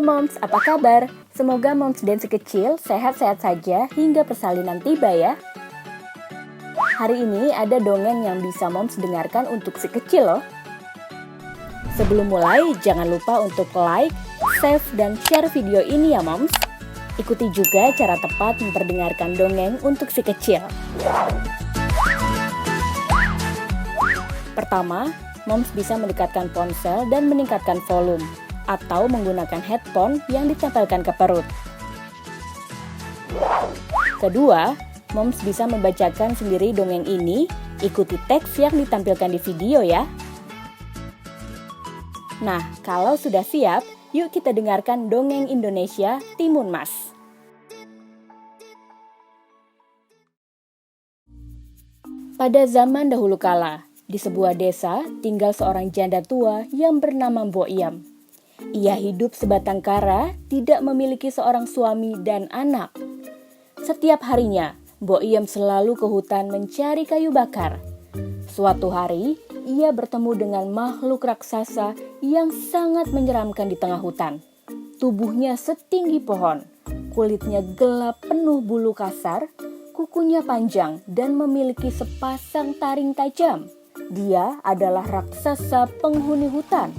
Halo Moms, apa kabar? Semoga Moms dan si kecil sehat-sehat saja hingga persalinan tiba ya. Hari ini ada dongeng yang bisa Moms dengarkan untuk si kecil loh. Sebelum mulai, jangan lupa untuk like, save, dan share video ini ya Moms. Ikuti juga cara tepat memperdengarkan dongeng untuk si kecil. Pertama, Moms bisa mendekatkan ponsel dan meningkatkan volume, atau menggunakan headphone yang ditempelkan ke perut. Kedua, Moms bisa membacakan sendiri dongeng ini, ikuti teks yang ditampilkan di video ya. Nah, kalau sudah siap, yuk kita dengarkan dongeng Indonesia Timun Mas. Pada zaman dahulu kala, di sebuah desa tinggal seorang janda tua yang bernama Mbok Iem. Ia hidup sebatang kara, tidak memiliki seorang suami dan anak. Setiap harinya, Mbok Iem selalu ke hutan mencari kayu bakar. Suatu hari, ia bertemu dengan makhluk raksasa yang sangat menyeramkan di tengah hutan. Tubuhnya setinggi pohon, kulitnya gelap penuh bulu kasar, kukunya panjang dan memiliki sepasang taring tajam. Dia adalah raksasa penghuni hutan.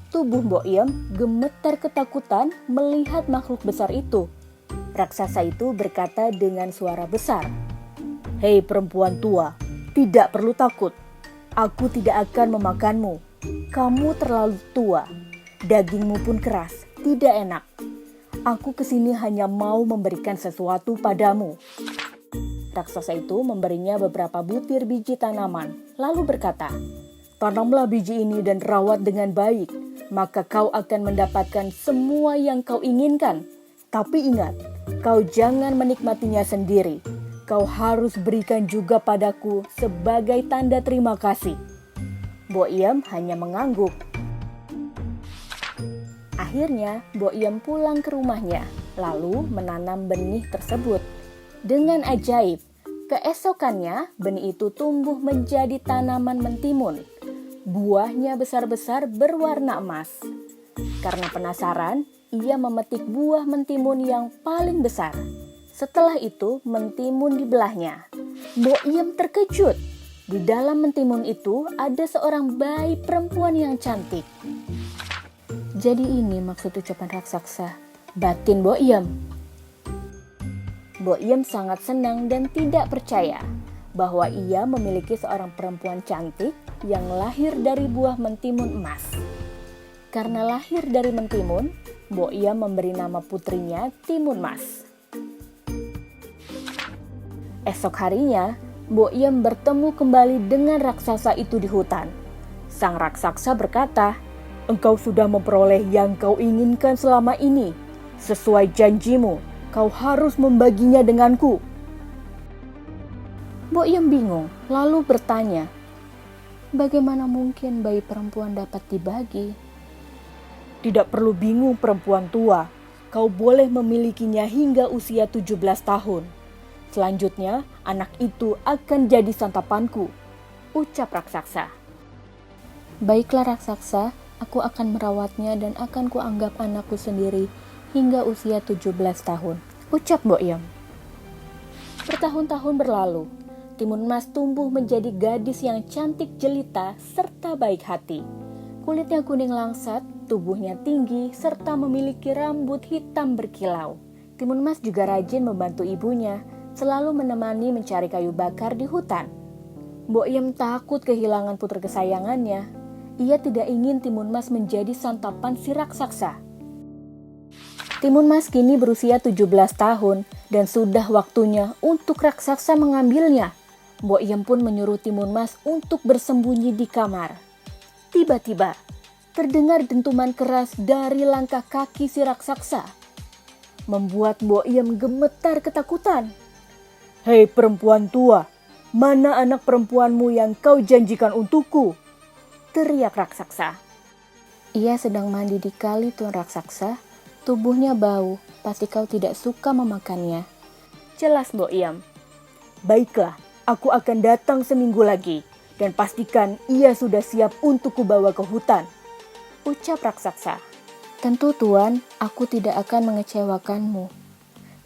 Tubuh Mbok Iem gemetar ketakutan melihat makhluk besar itu. Raksasa itu berkata dengan suara besar, "Hei perempuan tua, tidak perlu takut. Aku tidak akan memakanmu. Kamu terlalu tua. Dagingmu pun keras, tidak enak. Aku kesini hanya mau memberikan sesuatu padamu." Raksasa itu memberinya beberapa butir biji tanaman, lalu berkata, "Tanamlah biji ini dan rawat dengan baik, maka kau akan mendapatkan semua yang kau inginkan. Tapi ingat, kau jangan menikmatinya sendiri. Kau harus berikan juga padaku sebagai tanda terima kasih." Mbok Iem hanya mengangguk. Akhirnya, Mbok Iem pulang ke rumahnya, lalu menanam benih tersebut. Dengan ajaib, keesokannya benih itu tumbuh menjadi tanaman mentimun. Buahnya besar-besar berwarna emas. Karena penasaran, ia memetik buah mentimun yang paling besar. Setelah itu, mentimun dibelahnya. Mbok Iem terkejut. Di dalam mentimun itu ada seorang bayi perempuan yang cantik. Jadi ini maksud ucapan raksasa, batin Mbok Iem. Mbok Iem sangat senang dan tidak percaya bahwa ia memiliki seorang perempuan cantik yang lahir dari buah mentimun emas. Karena lahir dari mentimun, Mbok Iem memberi nama putrinya Timun Mas. Esok harinya, Mbok Iem bertemu kembali dengan raksasa itu di hutan. Sang raksasa berkata, "Engkau sudah memperoleh yang kau inginkan selama ini. Sesuai janjimu, kau harus membaginya denganku." Mbok Iem bingung, lalu bertanya, "Bagaimana mungkin bayi perempuan dapat dibagi?" "Tidak perlu bingung perempuan tua, kau boleh memilikinya hingga usia 17 tahun. Selanjutnya, anak itu akan jadi santapanku," ucap raksasa. "Baiklah raksasa, aku akan merawatnya dan akan kuanggap anakku sendiri hingga usia 17 tahun, ucap Mbok Iem. Bertahun-tahun berlalu, Timun Mas tumbuh menjadi gadis yang cantik jelita serta baik hati. Kulitnya kuning langsat, tubuhnya tinggi, serta memiliki rambut hitam berkilau. Timun Mas juga rajin membantu ibunya, selalu menemani mencari kayu bakar di hutan. Mbok Iem takut kehilangan putri kesayangannya. Ia tidak ingin Timun Mas menjadi santapan si raksasa. Timun Mas kini berusia 17 tahun dan sudah waktunya untuk raksasa mengambilnya. Mbok Iem pun menyuruh Timun Mas untuk bersembunyi di kamar. Tiba-tiba, terdengar dentuman keras dari langkah kaki si raksasa, membuat Mbok Iem gemetar ketakutan. "Hei perempuan tua, mana anak perempuanmu yang kau janjikan untukku?" teriak raksasa. "Ia sedang mandi di kali Tuan Raksasa. Tubuhnya bau, pasti kau tidak suka memakannya," jelas Mbok Iem. "Baiklah, aku akan datang seminggu lagi dan pastikan ia sudah siap untuk kubawa ke hutan," ucap raksasa. "Tentu Tuan, aku tidak akan mengecewakanmu,"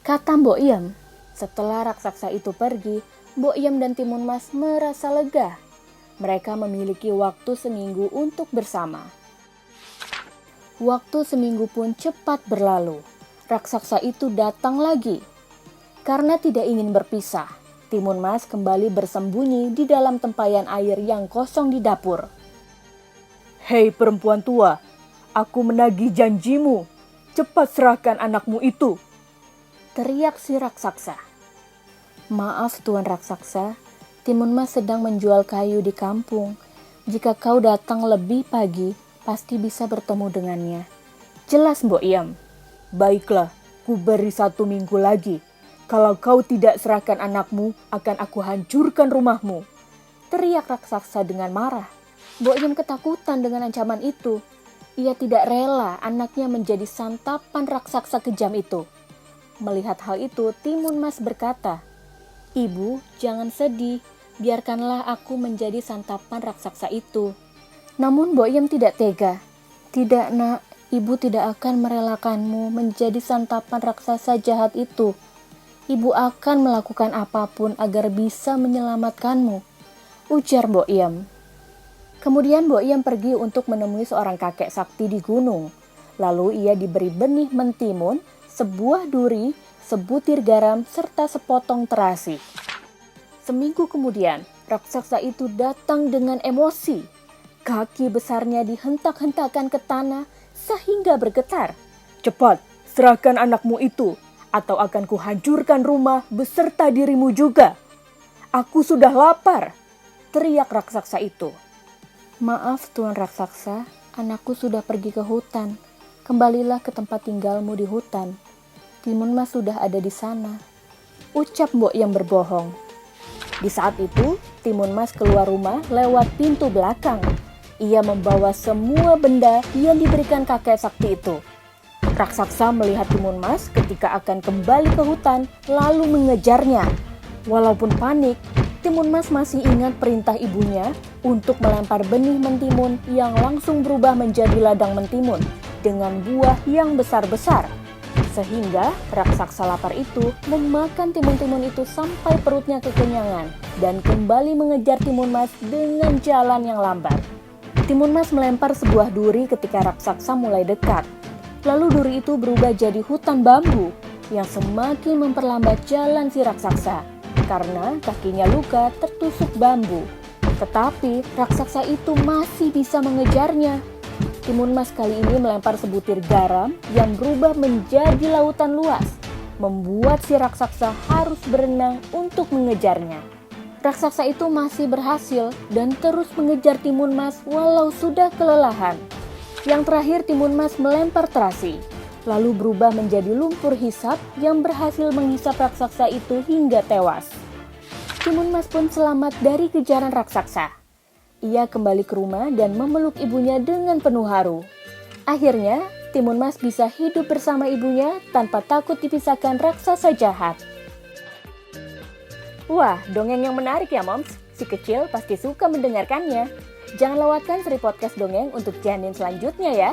kata Mbok Iem. Setelah raksasa itu pergi, Mbok Iem dan Timun Mas merasa lega. Mereka memiliki waktu seminggu untuk bersama. Waktu seminggu pun cepat berlalu. Raksasa itu datang lagi. Karena tidak ingin berpisah, Timun Mas kembali bersembunyi di dalam tempayan air yang kosong di dapur. "Hei perempuan tua, aku menagih janjimu. Cepat serahkan anakmu itu," teriak si raksasa. "Maaf Tuan Raksasa, Timun Mas sedang menjual kayu di kampung. Jika kau datang lebih pagi, pasti bisa bertemu dengannya," jelas Mbok Iem. "Baiklah, ku beri 1 minggu lagi. Kalau kau tidak serahkan anakmu, akan aku hancurkan rumahmu," teriak raksasa dengan marah. Mbok Iem ketakutan dengan ancaman itu. Ia tidak rela anaknya menjadi santapan raksasa kejam itu. Melihat hal itu, Timun Mas berkata, "Ibu, jangan sedih. Biarkanlah aku menjadi santapan raksasa itu." Namun Mbok Iem tidak tega. "Tidak nak, ibu tidak akan merelakanmu menjadi santapan raksasa jahat itu. Ibu akan melakukan apapun agar bisa menyelamatkanmu," ujar Mbok Iem. Kemudian Mbok Iem pergi untuk menemui seorang kakek sakti di gunung. Lalu ia diberi benih mentimun, sebuah duri, sebutir garam, serta sepotong terasi. Seminggu kemudian, raksasa itu datang dengan emosi. Kaki besarnya dihentak-hentakan ke tanah sehingga bergetar. "Cepat, serahkan anakmu itu, atau akan kuhancurkan rumah beserta dirimu juga. Aku sudah lapar," teriak raksasa itu. "Maaf Tuan Raksasa, anakku sudah pergi ke hutan. Kembalilah ke tempat tinggalmu di hutan. Timun Mas sudah ada di sana," ucap Mbok Iem berbohong. Di saat itu, Timun Mas keluar rumah lewat pintu belakang. Ia membawa semua benda yang diberikan kakek sakti itu. Raksasa melihat Timun Mas ketika akan kembali ke hutan, lalu mengejarnya. Walaupun panik, Timun Mas masih ingat perintah ibunya untuk melempar benih mentimun yang langsung berubah menjadi ladang mentimun dengan buah yang besar-besar. Sehingga raksasa lapar itu memakan timun-timun itu sampai perutnya kekenyangan dan kembali mengejar Timun Mas dengan jalan yang lambat. Timun Mas melempar sebuah duri ketika raksasa mulai dekat. Lalu duri itu berubah jadi hutan bambu yang semakin memperlambat jalan si raksasa karena kakinya luka tertusuk bambu. Tetapi raksasa itu masih bisa mengejarnya. Timun Mas kali ini melempar sebutir garam yang berubah menjadi lautan luas, membuat si raksasa harus berenang untuk mengejarnya. Raksasa itu masih berhasil dan terus mengejar Timun Mas walau sudah kelelahan. Yang terakhir Timun Mas melempar terasi, lalu berubah menjadi lumpur hisap yang berhasil menghisap raksasa itu hingga tewas. Timun Mas pun selamat dari kejaran raksasa. Ia kembali ke rumah dan memeluk ibunya dengan penuh haru. Akhirnya, Timun Mas bisa hidup bersama ibunya tanpa takut dipisahkan raksasa jahat. Wah, dongeng yang menarik ya Moms. Si kecil pasti suka mendengarkannya. Jangan lewatkan seri podcast dongeng untuk janin selanjutnya ya.